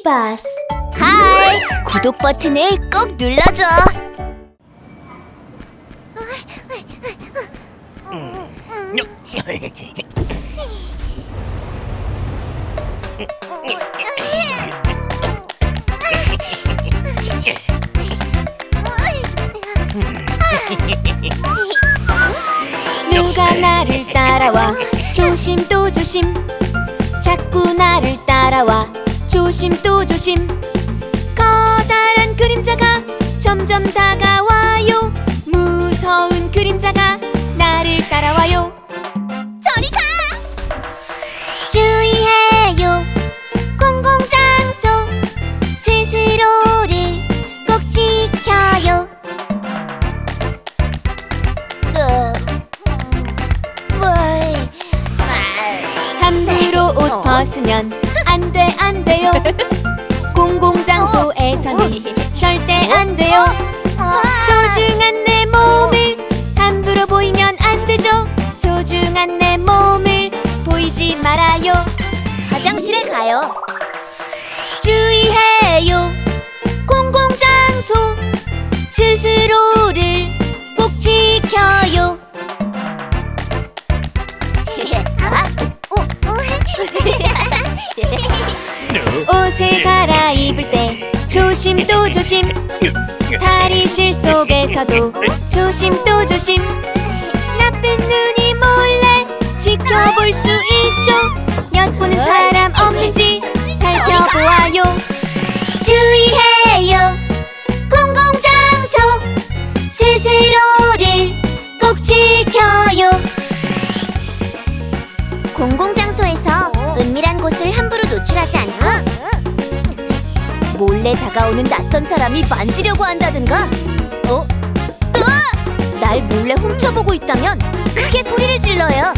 Bus. 하이! 구독 버튼을 꼭 눌러줘! 누가 나를 따라와 조심 또 조심 자꾸 나를 따라와 조심 또 조심 커다란 그림자가 점점 다가와요 무서운 그림자가 나를 따라와요 저리 가! 주의해요 공공장소 스스로를 꼭 지켜요 함부로 옷 벗으면 안 돼, 안 돼요 공공장소에서는 절대 안 돼요 소중한 내 몸을 함부로 보이면 안 되죠 소중한 내 몸을 보이지 말아요 화장실에 가요 주의해요 공공장소 스스로를 꼭 지켜요 옷을 갈아입을 때 조심 또 조심 탈의실 속에서도 조심 또 조심 나쁜 눈이 몰래 지켜볼 수 있죠 엿보는 사람 없는지 살펴보아요 주의해요 공공장소 스스로를 꼭 지켜요 공공장소에서 은밀한 곳을 함부로 노출하지 않고 몰래 다가오는 낯선 사람이 만지려고 한다든가 날 몰래 훔쳐보고 있다면 크게 소리를 질러요